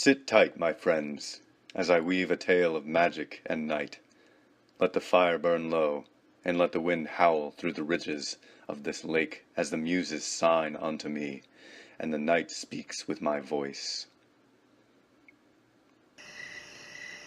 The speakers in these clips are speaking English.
Sit tight, my friends, as I weave a tale of magic and night. Let the fire burn low, and let the wind howl through the ridges of this lake as the muses sign unto me, and the night speaks with my voice.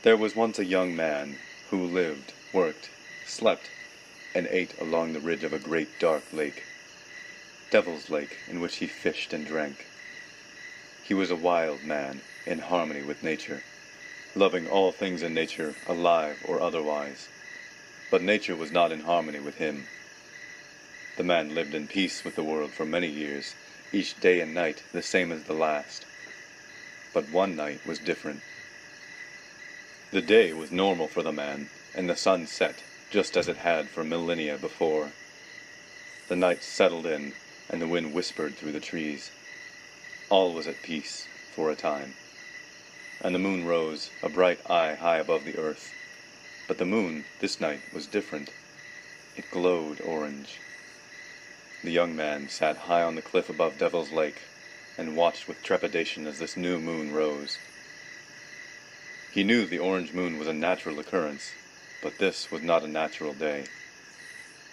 There was once a young man who lived, worked, slept, and ate along the ridge of a great dark lake, Devil's Lake, in which he fished and drank. He was a wild man, in harmony with nature, loving all things in nature, alive or otherwise. But nature was not in harmony with him. The man lived in peace with the world for many years, each day and night the same as the last. But one night was different. The day was normal for the man, and the sun set, just as it had for millennia before. The night settled in, and the wind whispered through the trees. All was at peace, for a time. And the moon rose, a bright eye high above the earth. But the moon, this night, was different. It glowed orange. The young man sat high on the cliff above Devil's Lake, and watched with trepidation as this new moon rose. He knew the orange moon was a natural occurrence, but this was not a natural day.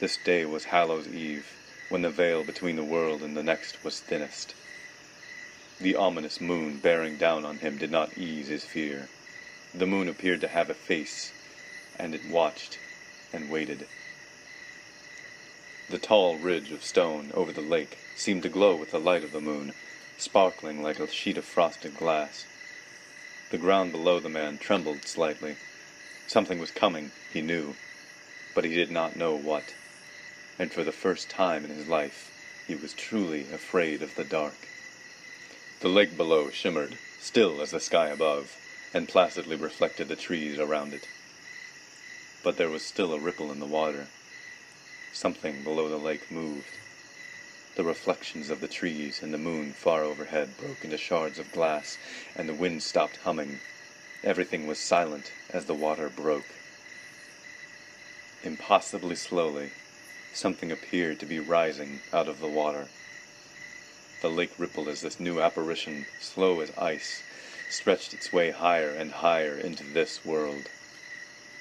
This day was Hallows Eve, when the veil between the world and the next was thinnest. The ominous moon bearing down on him did not ease his fear. The moon appeared to have a face, and it watched and waited. The tall ridge of stone over the lake seemed to glow with the light of the moon, sparkling like a sheet of frosted glass. The ground below the man trembled slightly. Something was coming, he knew, but he did not know what. And for the first time in his life, he was truly afraid of the dark. The lake below shimmered, still as the sky above, and placidly reflected the trees around it. But there was still a ripple in the water. Something below the lake moved. The reflections of the trees and the moon far overhead broke into shards of glass, and the wind stopped humming. Everything was silent as the water broke. Impossibly slowly, something appeared to be rising out of the water. The lake rippled as this new apparition, slow as ice, stretched its way higher and higher into this world.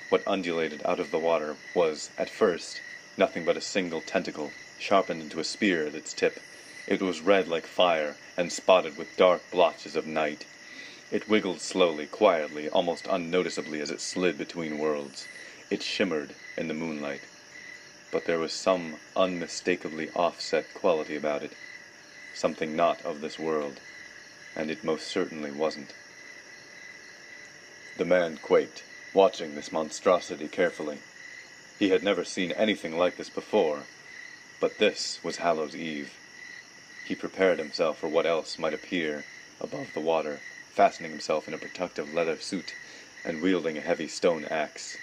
What undulated out of the water was, at first, nothing but a single tentacle, sharpened into a spear at its tip. It was red like fire, and spotted with dark blotches of night. It wiggled slowly, quietly, almost unnoticeably as it slid between worlds. It shimmered in the moonlight. But there was some unmistakably offset quality about it. Something not of this world, and it most certainly wasn't. The man quaked, watching this monstrosity carefully. He had never seen anything like this before, but this was Hallows Eve. He prepared himself for what else might appear above the water, fastening himself in a protective leather suit and wielding a heavy stone axe.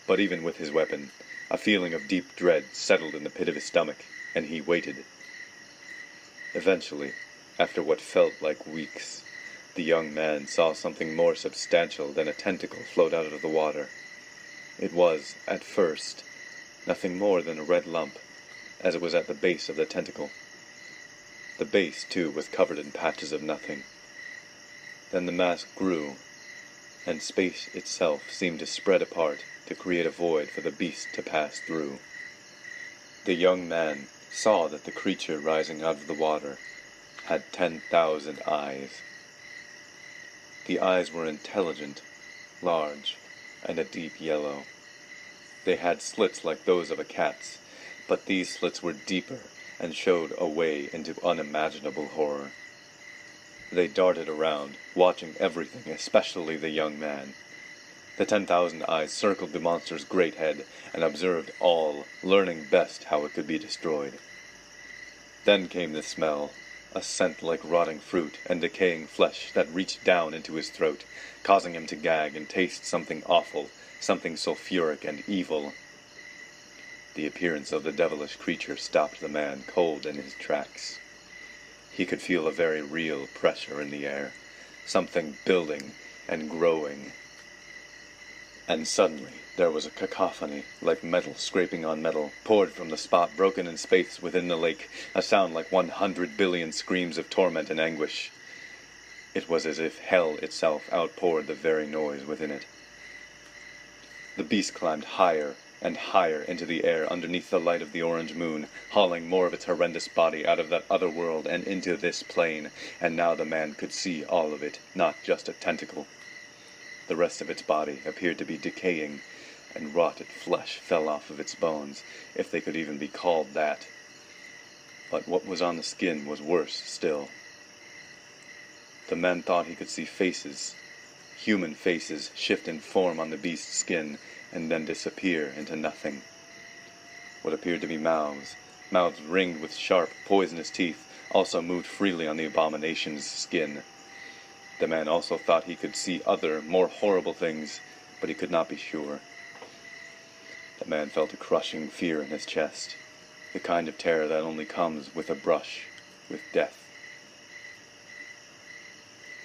But even with his weapon, a feeling of deep dread settled in the pit of his stomach, and he waited. Eventually, after what felt like weeks, the young man saw something more substantial than a tentacle float out of the water. It was, at first, nothing more than a red lump, as it was at the base of the tentacle. The base, too, was covered in patches of nothing. Then the mass grew, and space itself seemed to spread apart to create a void for the beast to pass through. The young man saw that the creature rising out of the water had 10,000 eyes. The eyes were intelligent, large, and a deep yellow. They had slits like those of a cat's, but these slits were deeper and showed a way into unimaginable horror. They darted around, watching everything, especially the young man. The 10,000 eyes circled the monster's great head and observed all, learning best how it could be destroyed. Then came the smell, a scent like rotting fruit and decaying flesh that reached down into his throat, causing him to gag and taste something awful, something sulphuric and evil. The appearance of the devilish creature stopped the man cold in his tracks. He could feel a very real pressure in the air, something building and growing. And suddenly there was a cacophony, like metal scraping on metal, poured from the spot broken in space within the lake, a sound like 100 billion screams of torment and anguish. It was as if hell itself outpoured the very noise within it. The beast climbed higher and higher into the air underneath the light of the orange moon, hauling more of its horrendous body out of that other world and into this plane, and now the man could see all of it, not just a tentacle. The rest of its body appeared to be decaying, and rotted flesh fell off of its bones, if they could even be called that. But what was on the skin was worse still. The man thought he could see faces, human faces, shift in form on the beast's skin, and then disappear into nothing. What appeared to be mouths ringed with sharp, poisonous teeth, also moved freely on the abomination's skin. The man also thought he could see other, more horrible things, but he could not be sure. The man felt a crushing fear in his chest, the kind of terror that only comes with a brush with death.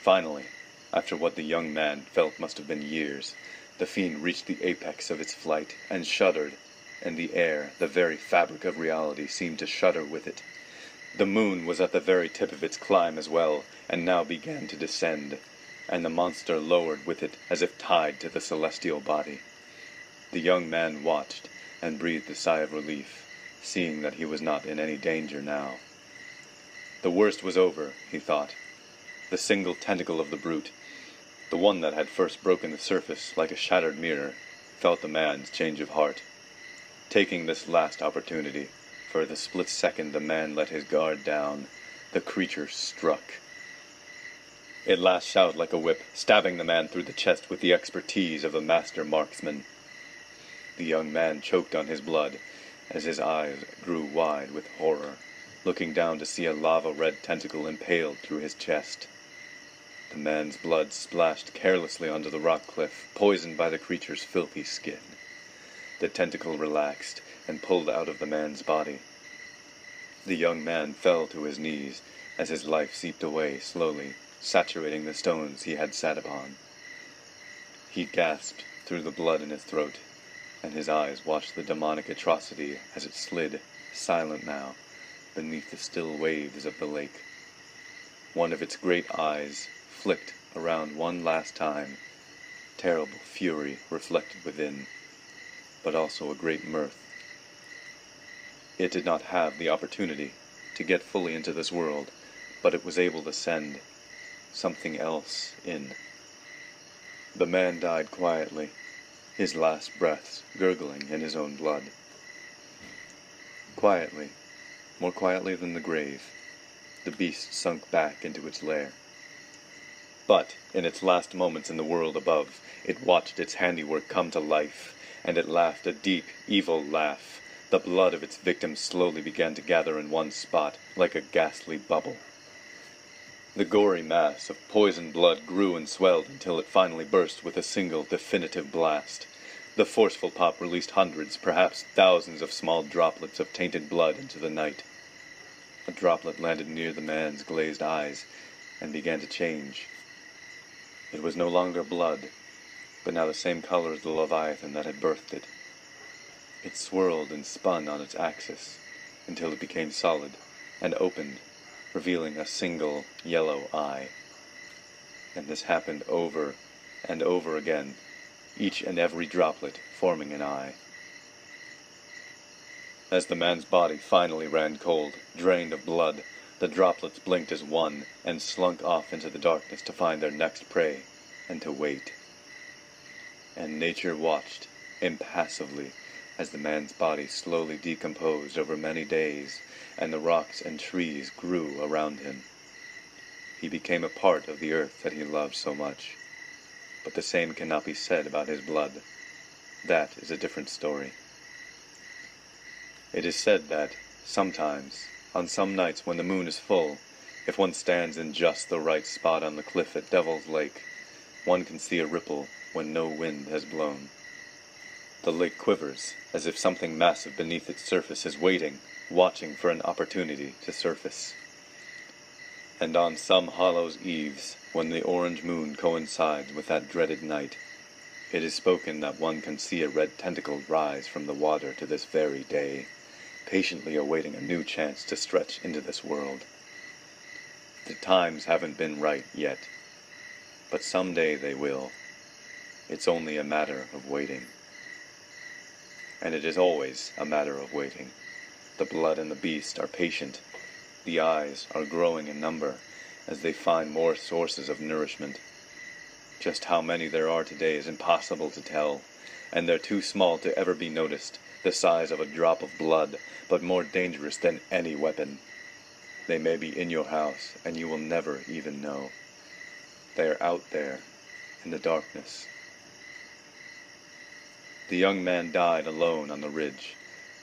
Finally, after what the young man felt must have been years, the fiend reached the apex of its flight and shuddered, and the air, the very fabric of reality, seemed to shudder with it. The moon was at the very tip of its climb as well, and now began to descend, and the monster lowered with it as if tied to the celestial body. The young man watched and breathed a sigh of relief, seeing that he was not in any danger now. The worst was over, he thought. The single tentacle of the brute, the one that had first broken the surface like a shattered mirror, felt the man's change of heart. Taking this last opportunity, for the split second the man let his guard down, the creature struck. It lashed out like a whip, stabbing the man through the chest with the expertise of a master marksman. The young man choked on his blood, as his eyes grew wide with horror, looking down to see a lava-red tentacle impaled through his chest. The man's blood splashed carelessly onto the rock cliff, poisoned by the creature's filthy skin. The tentacle relaxed and pulled out of the man's body. The young man fell to his knees as his life seeped away slowly, saturating the stones he had sat upon. He gasped through the blood in his throat, and his eyes watched the demonic atrocity as it slid, silent now, beneath the still waves of the lake. One of its great eyes flicked around one last time, terrible fury reflected within, but also a great mirth. It did not have the opportunity to get fully into this world, but it was able to send something else in. The man died quietly, his last breaths gurgling in his own blood. Quietly, more quietly than the grave, the beast sunk back into its lair. But, in its last moments in the world above, it watched its handiwork come to life, and it laughed a deep, evil laugh. The blood of its victims slowly began to gather in one spot, like a ghastly bubble. The gory mass of poisoned blood grew and swelled until it finally burst with a single, definitive blast. The forceful pop released hundreds, perhaps thousands of small droplets of tainted blood into the night. A droplet landed near the man's glazed eyes, and began to change. It was no longer blood, but now the same color as the leviathan that had birthed it. It swirled and spun on its axis, until it became solid, and opened, revealing a single yellow eye. And this happened over and over again, each and every droplet forming an eye. As the man's body finally ran cold, drained of blood, the droplets blinked as one, and slunk off into the darkness to find their next prey, and to wait. And nature watched, impassively, as the man's body slowly decomposed over many days, and the rocks and trees grew around him. He became a part of the earth that he loved so much. But the same cannot be said about his blood. That is a different story. It is said that, sometimes, on some nights when the moon is full, if one stands in just the right spot on the cliff at Devil's Lake, one can see a ripple when no wind has blown. The lake quivers, as if something massive beneath its surface is waiting, watching for an opportunity to surface. And on some Hallows Eves, when the orange moon coincides with that dreaded night, it is spoken that one can see a red tentacle rise from the water to this very day, patiently awaiting a new chance to stretch into this world. The times haven't been right yet, but someday they will. It's only a matter of waiting. And it is always a matter of waiting. The blood and the beast are patient. The eyes are growing in number as they find more sources of nourishment. Just how many there are today is impossible to tell, and they're too small to ever be noticed, the size of a drop of blood, but more dangerous than any weapon. They may be in your house, and you will never even know. They are out there, in the darkness. The young man died alone on the ridge,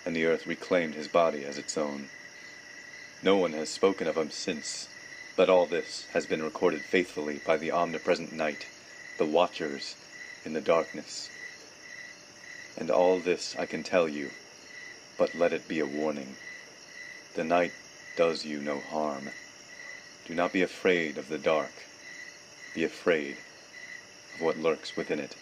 and the earth reclaimed his body as its own. No one has spoken of him since, but all this has been recorded faithfully by the omnipresent night, the watchers in the darkness. And all this I can tell you, but let it be a warning. The night does you no harm. Do not be afraid of the dark. Be afraid of what lurks within it.